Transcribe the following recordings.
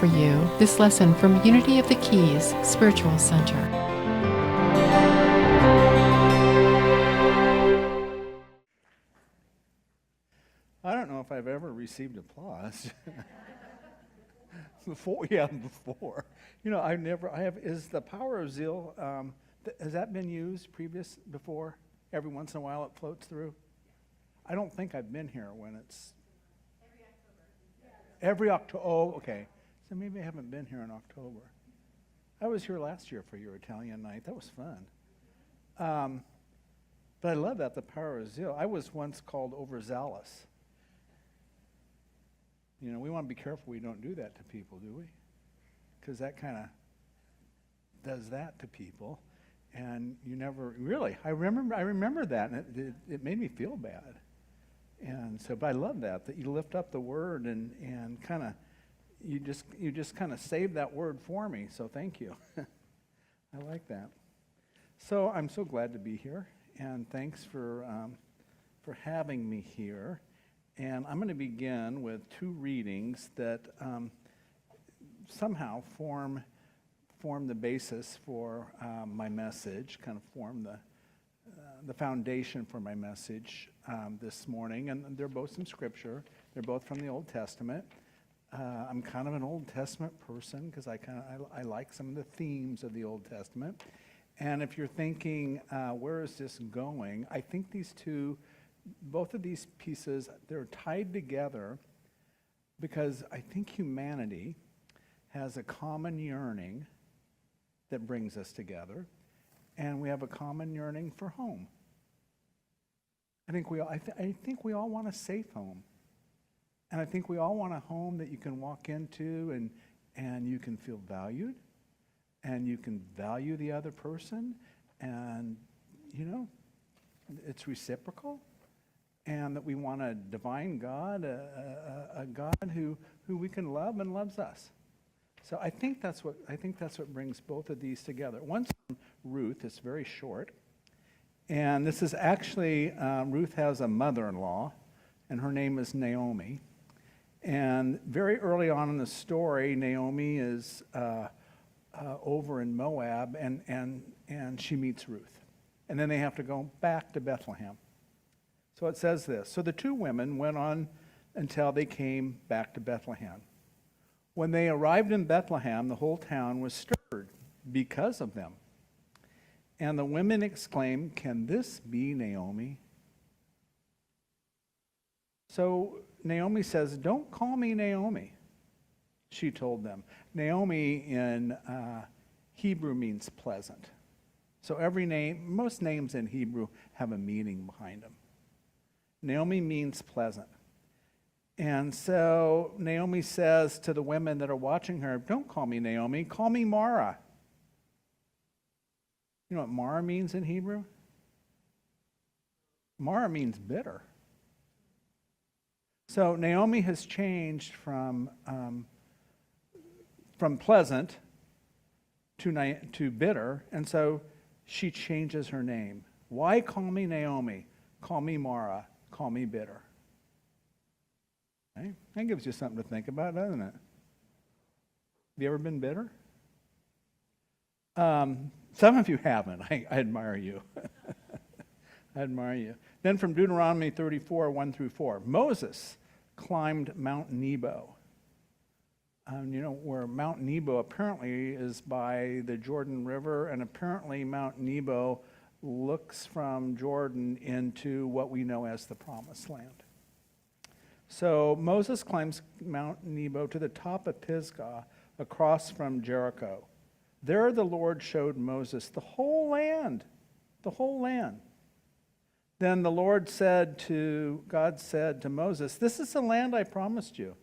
for you this lesson from Unity of the Keys Spiritual Center. I don't know if I've ever received applause. Before. You know, is the power of zeal, has that been used before? Every once in a while it floats through? I don't think I've been here when it's... Every October. Oh, okay. So maybe I haven't been here in October. I was here last year for your Italian night. That was fun. But I love that, the power of zeal. I was once called overzealous. You know, we want to be careful we don't do that to people, do we? Because that kind of does that to people. And you never, really, I remember that, and it made me feel bad. And so, but I love that you lift up the word and kind of, you just kind of saved that word for me, so thank you. I like that. So I'm so glad to be here, and thanks for having me here. And I'm going to begin with two readings that somehow form the basis for my message, kind of form the foundation for my message this morning. And they're both in Scripture. They're both from the Old Testament. I'm kind of an Old Testament person because I like some of the themes of the Old Testament. And if you're thinking, where is this going? I think both of these pieces, they're tied together because I think humanity has a common yearning that brings us together, and we have a common yearning for home. I think we all want a safe home, and I think we all want a home that you can walk into and you can feel valued, and you can value the other person, and you know, it's reciprocal. And that we want a divine God, a God who we can love and loves us. So I think that's what brings both of these together. One's from Ruth. It's very short, and this is actually Ruth has a mother-in-law, and her name is Naomi. And very early on in the story, Naomi is over in Moab, and she meets Ruth, and then they have to go back to Bethlehem. So it says this, so the two women went on until they came back to Bethlehem. When they arrived in Bethlehem, the whole town was stirred because of them. And the women exclaimed, "Can this be Naomi?" So Naomi says, "Don't call me Naomi," she told them. Naomi in Hebrew means pleasant. So most names in Hebrew have a meaning behind them. Naomi means pleasant. And so Naomi says to the women that are watching her, "Don't call me Naomi, call me Mara." You know what Mara means in Hebrew? Mara means bitter. So Naomi has changed from pleasant to bitter, and so she changes her name. Why call me Naomi? Call me Mara. Call me bitter. Okay? That gives you something to think about, doesn't it? Have you ever been bitter? Some of you haven't. I admire you. I admire you. Then from Deuteronomy 34, 1 through 4. Moses climbed Mount Nebo. You know, where Mount Nebo apparently is by the Jordan River, and apparently Mount Nebo looks from Jordan into what we know as the Promised Land. So Moses climbs Mount Nebo to the top of Pisgah across from Jericho. There the Lord showed Moses the whole land, the whole land. Then the God said to Moses, "This is the land I promised you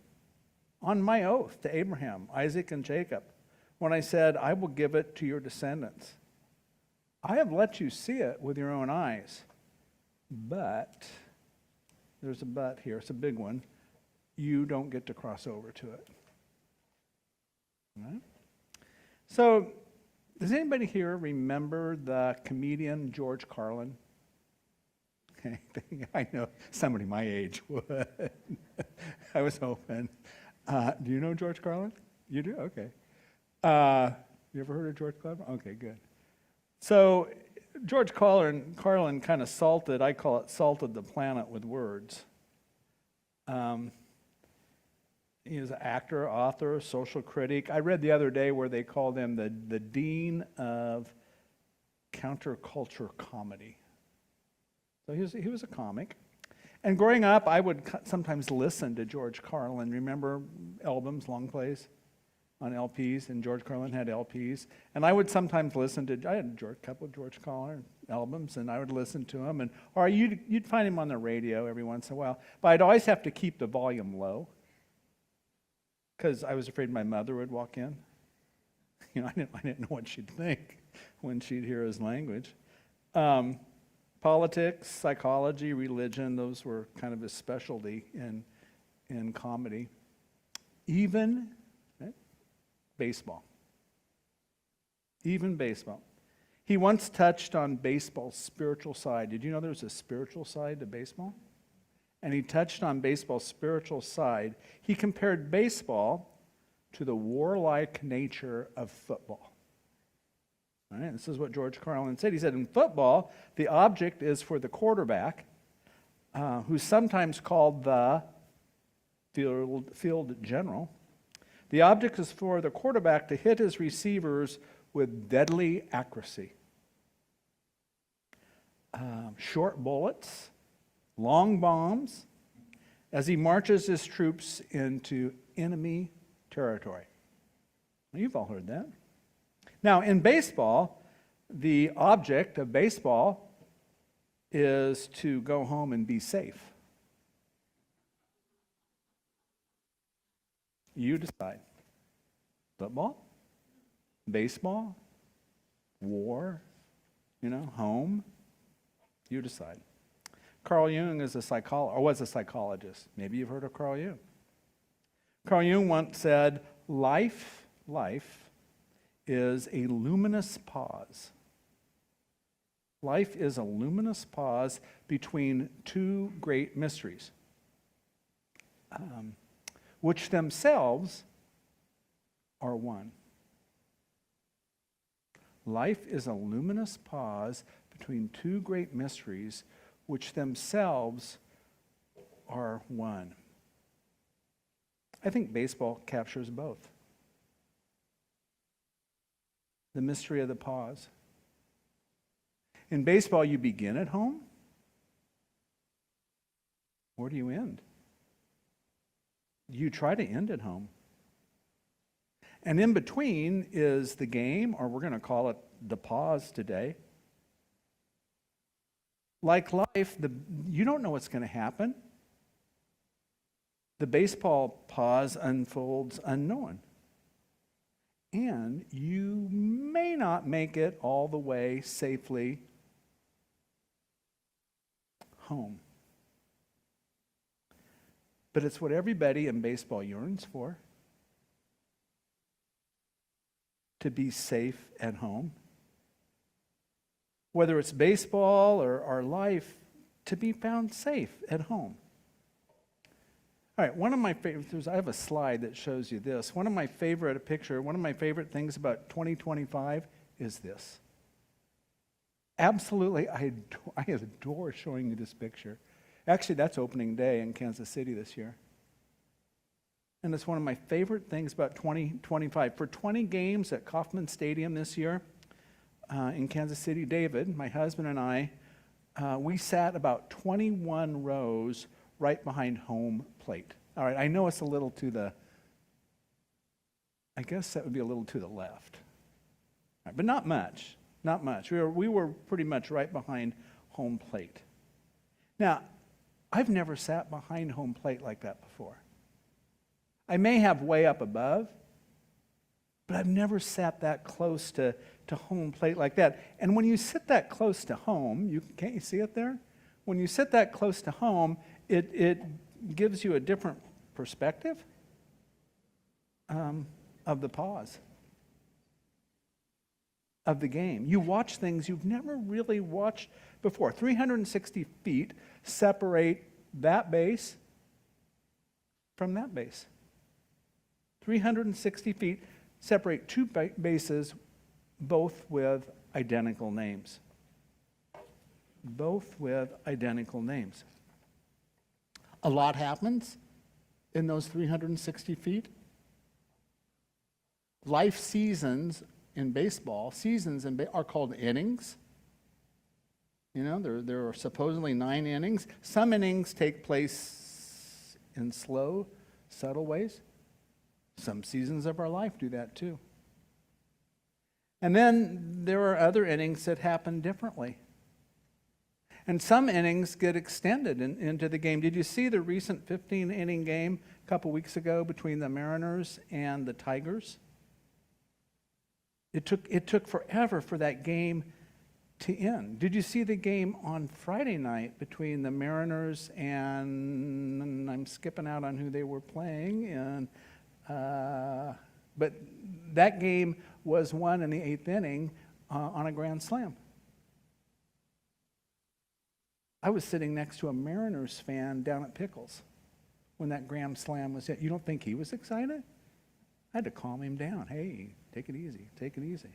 on my oath to Abraham, Isaac, and Jacob, when I said, I will give it to your descendants. I have let you see it with your own eyes. But," there's a but here, it's a big one, "you don't get to cross over to it." All right? So, does anybody here remember the comedian George Carlin? Okay, I know somebody my age would. I was hoping. Do you know George Carlin? You do? Okay. You ever heard of George Carlin? Okay, good. So George Carlin kind of salted, I call it salted the planet with words. He was an actor, author, social critic. I read the other day where they called him the dean of counterculture comedy. So he was a comic. And growing up, I would sometimes listen to George Carlin. Remember albums, long plays on LPs, and George Carlin had LPs. And I would sometimes listen to, I had a couple of George Carlin albums, and I would listen to them. Or you'd find him on the radio every once in a while. But I'd always have to keep the volume low because I was afraid my mother would walk in. You know, I didn't know what she'd think when she'd hear his language. Politics, psychology, religion, those were kind of his specialty in comedy. Even baseball. Even baseball. He once touched on baseball's spiritual side. Did you know there's a spiritual side to baseball? And he touched on baseball's spiritual side. He compared baseball to the warlike nature of football. All right, this is what George Carlin said. He said, in football, the object is for the quarterback, who's sometimes called the field general. The object is for the quarterback to hit his receivers with deadly accuracy. Short bullets, long bombs, as he marches his troops into enemy territory. Well, you've all heard that. Now, in baseball, the object of baseball is to go home and be safe. You decide. Football, baseball, war, home. You decide. Carl Jung is was a psychologist. Maybe you've heard of Carl Jung. Carl Jung once said, life is a luminous pause. Life is a luminous pause between two great mysteries, which themselves are one. Life is a luminous pause between two great mysteries, which themselves are one. I think baseball captures both. The mystery of the pause. In baseball, you begin at home. Where do you end? You try to end at home. And in between is the game, or we're going to call it the pause today. Like life, you don't know what's going to happen. The baseball pause unfolds unknown. And you may not make it all the way safely home. But it's what everybody in baseball yearns for. To be safe at home. Whether it's baseball or our life, to be found safe at home. All right, one of my favorites, I have a slide that shows you this. One of my favorite things about 2025 is this. Absolutely, I adore showing you this picture. Actually, that's opening day in Kansas City this year. And it's one of my favorite things about 2025. For 20 games at Kauffman Stadium this year in Kansas City, David, my husband and I, we sat about 21 rows right behind home plate. All right, I know it's a little I guess that would be a little to the left. All right, but not much, not much. We were pretty much right behind home plate. Now, I've never sat behind home plate like that before. I may have way up above, but I've never sat that close to home plate like that. And when you sit that close to home, can't you see it there? When you sit that close to home, it gives you a different perspective of the pause, of the game. You watch things you've never really watched before. 360 feet separate that base from that base. 360 feet separate two bases, both with identical names. Both with identical names. A lot happens in those 360 feet. Life seasons in baseball, are called innings. You know, there are supposedly 9 innings. Some innings take place in slow, subtle ways. Some seasons of our life do that too. And then there are other innings that happen differently. And some innings get extended into the game. Did you see the recent 15-inning game a couple weeks ago between the Mariners and the Tigers? It took forever for that game to end. Did you see the game on Friday night between the Mariners and I'm skipping out on who they were playing, and but that game was won in the 8th inning on a grand slam. I was sitting next to a Mariners fan down at Pickles when that grand slam was hit. You don't think he was excited? I had to calm him down. Hey, take it easy, take it easy.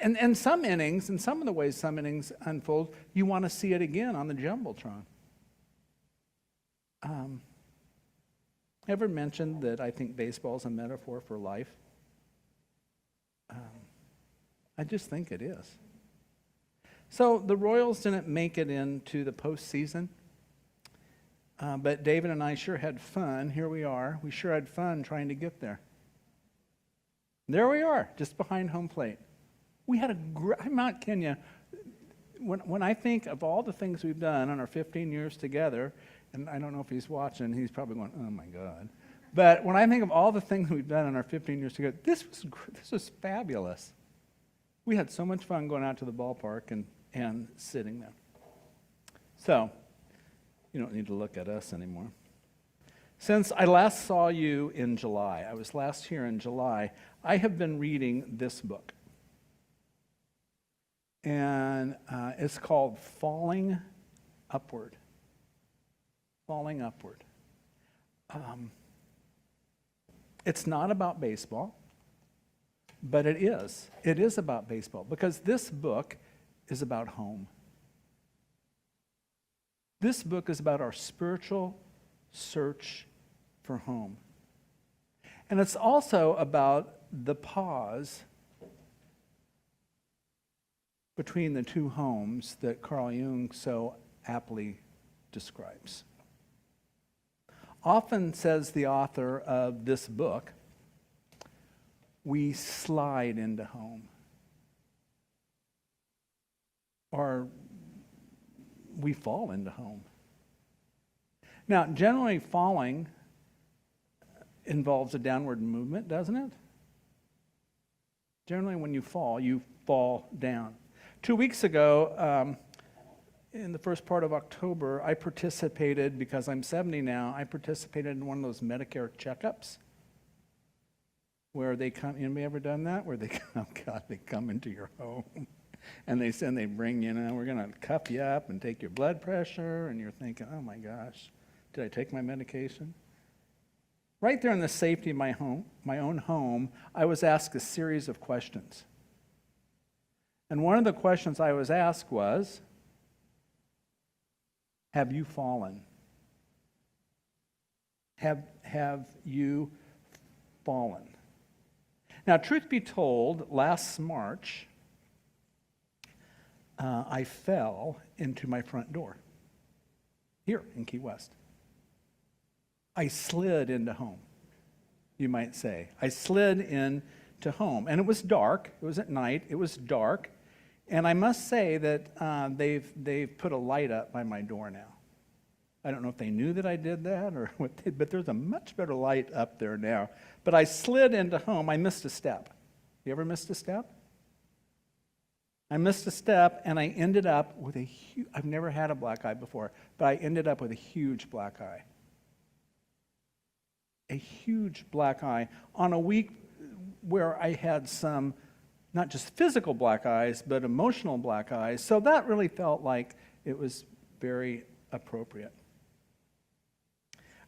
And some innings, and some of the ways some innings unfold, you want to see it again on the Jumbotron. Ever mentioned that I think baseball is a metaphor for life? I just think it is. So the Royals didn't make it into the postseason, but David and I sure had fun. Here we are. We sure had fun trying to get there. There we are, just behind home plate. We had I'm not kidding you. When I think of all the things we've done in our 15 years together, and I don't know if he's watching, he's probably going, oh my God. But when I think of all the things we've done in our 15 years together, this was fabulous. We had so much fun going out to the ballpark and sitting there. So, you don't need to look at us anymore. Since I last saw you in July, I was last here in July, I have been reading this book. And it's called Falling Upward. Falling Upward. It's not about baseball, but it is. It is about baseball because this book is about home. This book is about our spiritual search for home. And it's also about the pause between the two homes that Carl Jung so aptly describes. Often, says the author of this book, we slide into home. Or we fall into home. Now, generally falling involves a downward movement, doesn't it? Generally, when you fall down. 2 weeks ago, in the first part of October, I participated, because I'm 70 now, I participated in one of those Medicare checkups where they come, anybody ever done that? Where they come into your home and they bring you, we're going to cuff you up and take your blood pressure, and you're thinking, oh my gosh, did I take my medication? Right there in the safety of my own home, I was asked a series of questions. And one of the questions I was asked was, have you fallen? Have you fallen? Now, truth be told, last March, I fell into my front door here in Key West. I slid into home, you might say. I slid into home, and it was dark. It was at night. It was dark. And I must say that they've put a light up by my door now. I don't know if they knew that I did that or what, but there's a much better light up there now. But I slid into home. I missed a step. You ever missed a step? I missed a step, and I ended up with a huge, I've never had a black eye before, but I ended up with a huge black eye. A huge black eye on a week where I had some, not just physical black eyes, but emotional black eyes. So that really felt like it was very appropriate.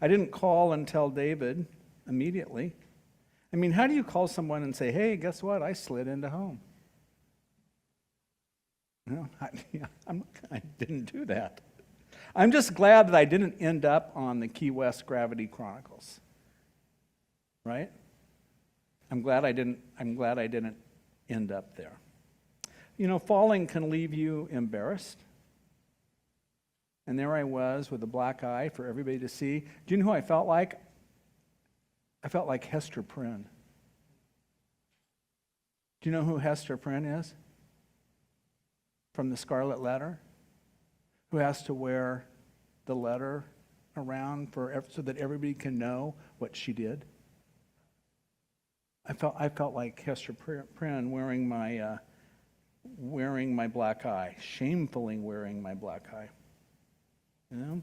I didn't call and tell David immediately. I mean, how do you call someone and say, hey, guess what? I slid into home. No, I didn't do that. I'm just glad that I didn't end up on the Key West Gravity Chronicles. Right? I'm glad I didn't end up there. You know, falling can leave you embarrassed. And there I was with a black eye for everybody to see. Do you know who I felt like? I felt like Hester Prynne. Do you know who Hester Prynne is? From the Scarlet Letter? Who has to wear the letter around so that everybody can know what she did? I felt like Hester Prynne wearing my black eye, shamefully wearing my black eye. You know?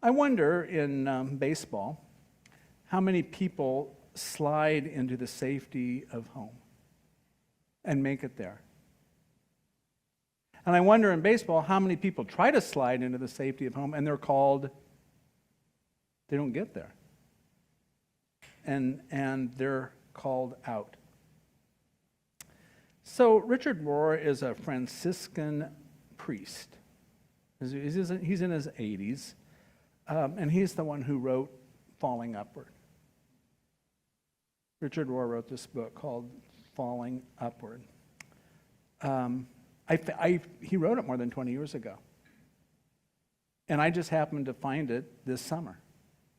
I wonder in baseball how many people slide into the safety of home and make it there. And I wonder in baseball how many people try to slide into the safety of home and they don't get there. And they're called out. So Richard Rohr is a Franciscan priest. He's in his 80s, and he's the one who wrote Falling Upward. Richard Rohr wrote this book called Falling Upward. He wrote it more than 20 years ago. And I just happened to find it this summer.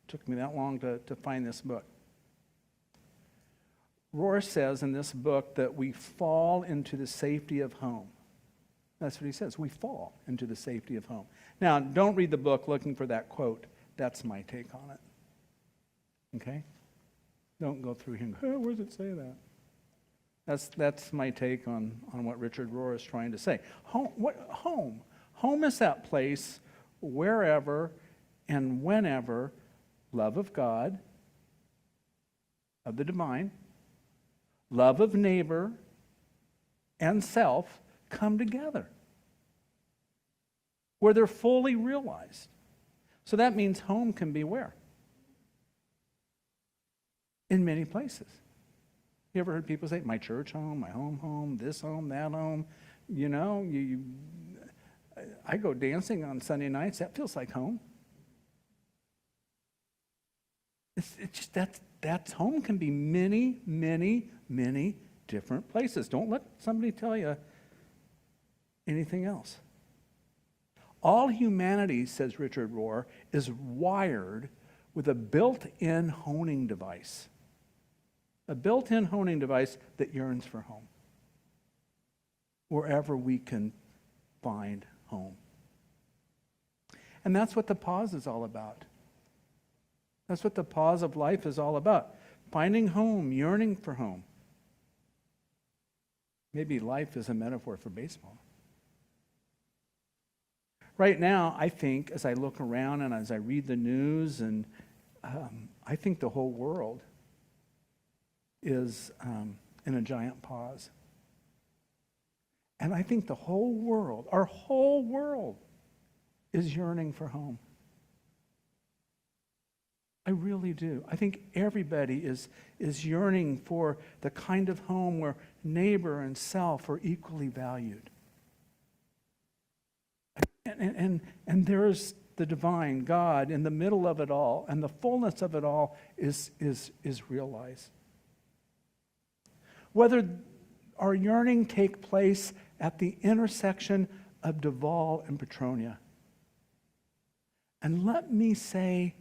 It took me that long to find this book. Rohr says in this book that we fall into the safety of home. That's what he says. We fall into the safety of home. Now, don't read the book looking for that quote. That's my take on it. Okay? Don't go through here. Oh, where does it say that? That's my take on what Richard Rohr is trying to say. Home? Home is that place wherever and whenever love of God, of the divine, love of neighbor, and self come together, where they're fully realized. So that means home can be where? In many places. You ever heard people say, my church home, my home, this home, that home? You know, I go dancing on Sunday nights. That feels like home. It's just that's home can be many, many, many different places. Don't let somebody tell you anything else. All humanity, says Richard Rohr, is wired with a built-in honing device. A built-in honing device that yearns for home. Wherever we can find home. And that's what the pause is all about. That's what the pause of life is all about. Finding home, yearning for home. Maybe life is a metaphor for baseball. Right now, I think, as I look around and as I read the news, and I think the whole world is in a giant pause. And I think the whole world, our whole world, is yearning for home. I really do. I think everybody is yearning for the kind of home where neighbor and self are equally valued. And there's the divine God in the middle of it all, and the fullness of it all is realized. Whether our yearning take place at the intersection of Duval and Petronia. And let me say,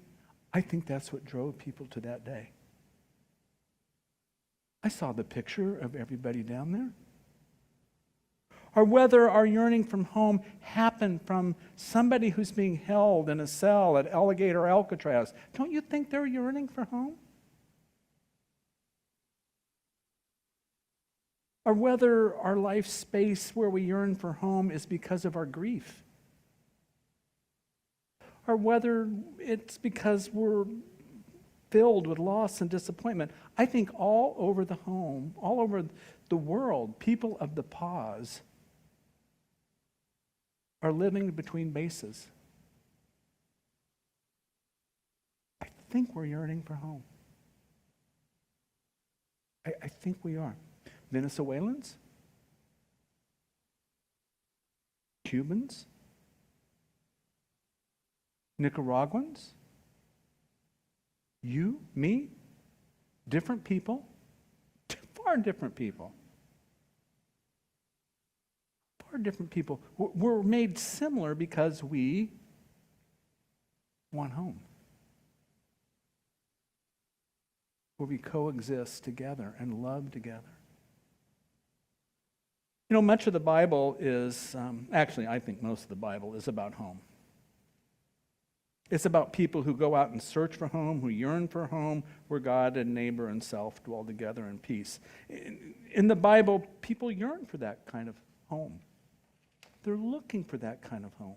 I think that's what drove people to that day. I saw the picture of everybody down there. Or whether our yearning from home happened from somebody who's being held in a cell at Alligator Alcatraz. Don't you think they're yearning for home? Or whether our life space where we yearn for home is because of our grief. Or whether it's because we're filled with loss and disappointment. I think all over the home, all over the world, people of the pause are living between bases. I think we're yearning for home. I think we are. Venezuelans, Cubans, Nicaraguans, you, me, different people, far different people. Far different people. We're made similar because we want home. Where we coexist together and love together. You know, much of the Bible is, actually, I think most of the Bible is about home. It's about people who go out and search for home, who yearn for home, where God and neighbor and self dwell together in peace. In the Bible, people yearn for that kind of home. They're looking for that kind of home.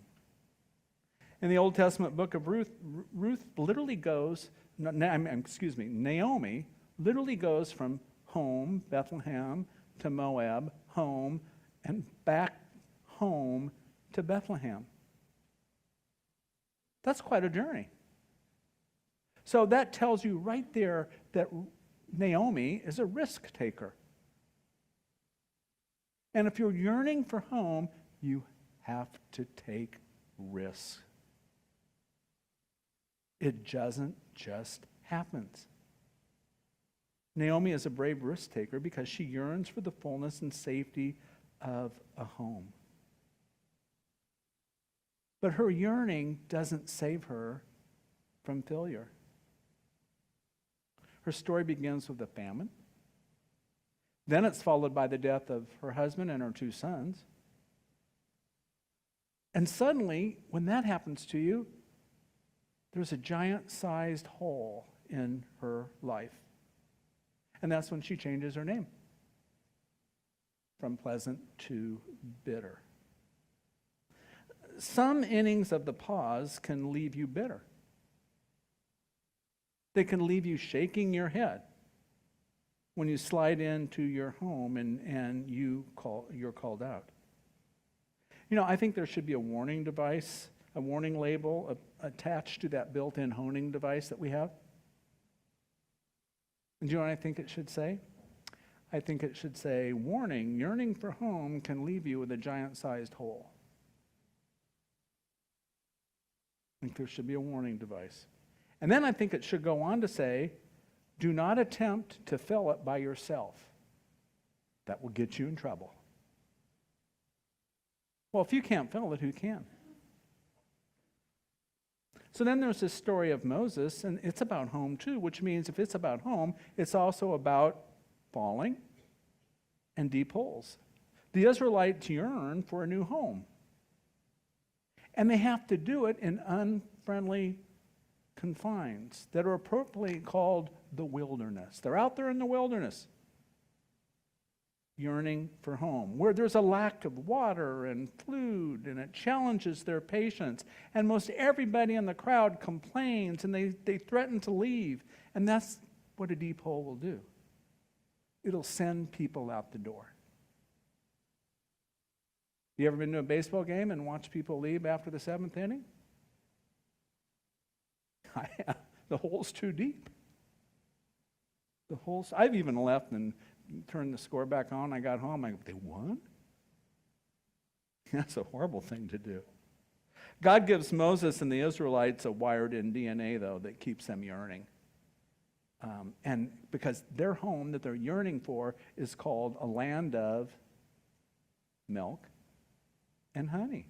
In the Old Testament book of Ruth, Ruth literally goes, Naomi literally goes from home, Bethlehem, to Moab, home, and back home to Bethlehem. That's quite a journey. So that tells you right there that Naomi is a risk taker. And if you're yearning for home, you have to take risks. It doesn't just happen. Naomi is a brave risk taker because she yearns for the fullness and safety of a home. But her yearning doesn't save her from failure. Her story begins with a famine. Then it's followed by the death of her husband and her 2 sons. And suddenly, when that happens to you, there's a giant-sized hole in her life. And that's when she changes her name from pleasant to bitter. Some innings of the pause can leave you bitter. They can leave you shaking your head when you slide into your home and you're called out. You know, I think there should be a warning device, a warning label attached to that built-in honing device that we have. And do you know what I think it should say? I think it should say, warning, yearning for home can leave you with a giant-sized hole. I think there should be a warning device. And then I think it should go on to say, do not attempt to fill it by yourself. That will get you in trouble. Well, if you can't fill it, who can? So then there's this story of Moses, and it's about home too, which means if it's about home, it's also about falling and deep holes. The Israelites yearn for a new home. And they have to do it in unfriendly confines that are appropriately called the wilderness. They're out there in the wilderness, yearning for home, where there's a lack of water and food, and it challenges their patience. And most everybody in the crowd complains, and they threaten to leave. And that's what a deep hole will do. It'll send people out the door. You ever been to a baseball game and watch people leave after the 7th inning? The hole's too deep. I've even left and turned the score back on. I got home. I go, they won? That's a horrible thing to do. God gives Moses and the Israelites a wired-in DNA, though, that keeps them yearning. And because their home that they're yearning for is called a land of milk and honey.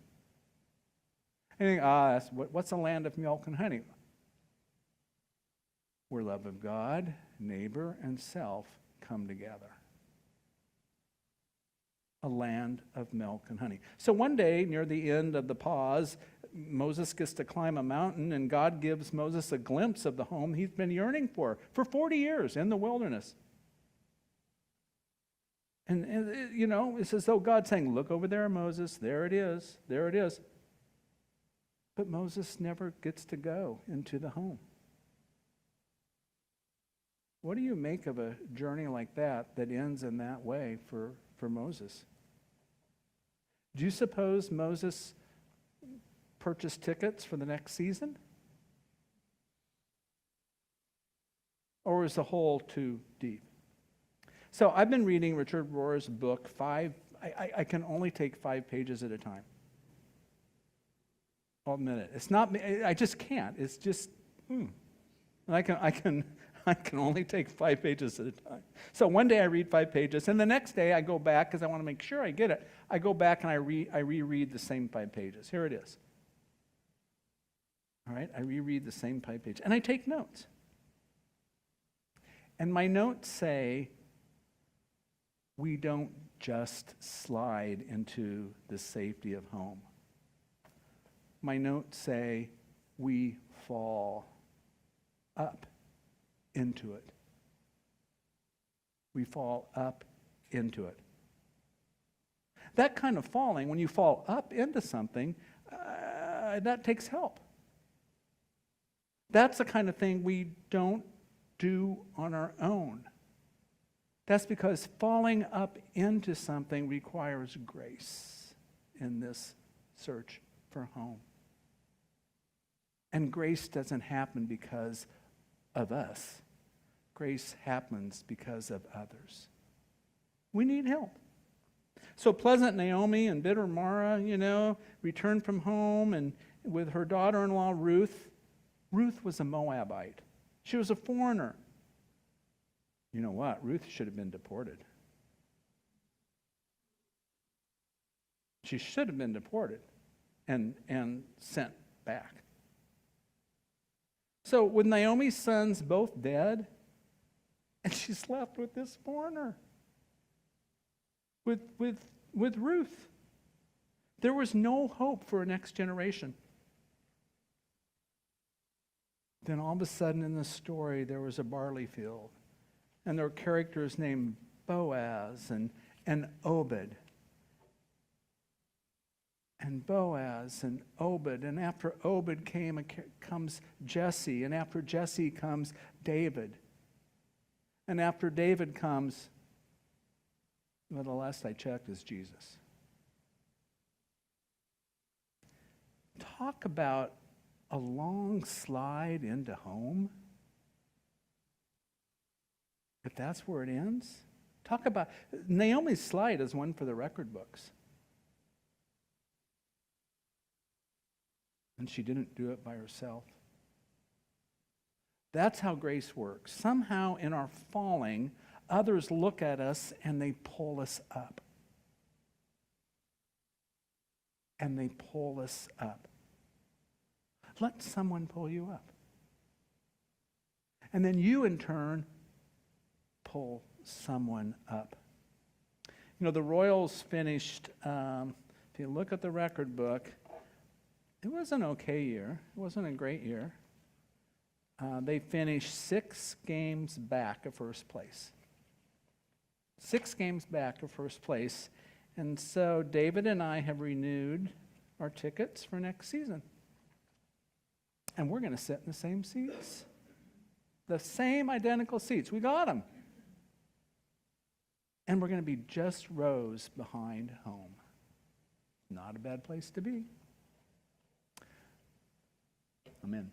And you think, what's a land of milk and honey? Where love of God, neighbor, and self come together. A land of milk and honey. So one day, near the end of the pause, Moses gets to climb a mountain, and God gives Moses a glimpse of the home he's been yearning for 40 years in the wilderness. And you know, it's as though God's saying, look over there, Moses, there it is, there it is. But Moses never gets to go into the home. What do you make of a journey like that ends in that way for Moses? Do you suppose Moses purchased tickets for the next season? Or is the hole too deep? So I've been reading Richard Rohr's book, I can only take 5 pages at a time. I'll admit it. It's not, I just can't. It's just, I can only take 5 pages at a time. So one day I read 5 pages, and the next day I go back, because I want to make sure I get it. I go back and I reread the same 5 pages. Here it is. All right, I reread the same 5 pages, and I take notes. And my notes say, we don't just slide into the safety of home. My notes say, we fall up into it. We fall up into it. That kind of falling, when you fall up into something, that takes help. That's the kind of thing we don't do on our own. That's because falling up into something requires grace in this search for home. And grace doesn't happen because of us. Grace happens because of others. We need help. So pleasant Naomi and bitter Mara, returned from home, and with her daughter-in-law Ruth. Ruth was a Moabite. She was a foreigner. You know what? Ruth should have been deported. She should have been deported and sent back. So with Naomi's sons both dead, and she's left with this foreigner, with Ruth. There was no hope for a next generation. Then all of a sudden in the story, there was a barley field. And there were characters named Boaz and Obed. And Boaz and Obed. And after Obed comes Jesse. And after Jesse comes David. And after David comes, well, the last I checked, is Jesus. Talk about a long slide into home. If that's where it ends, talk about, Naomi's slide is one for the record books. And she didn't do it by herself. That's how grace works. Somehow in our falling, others look at us and they pull us up. And they pull us up. Let someone pull you up. And then you, in turn, pull someone up. The Royals finished, if you look at the record book, it was an okay year. It wasn't a great year. They finished 6 games back of first place. 6 games back of first place. And so David and I have renewed our tickets for next season. And we're going to sit in the same seats. The same identical seats. We got them. And we're going to be just rows behind home. Not a bad place to be. Amen.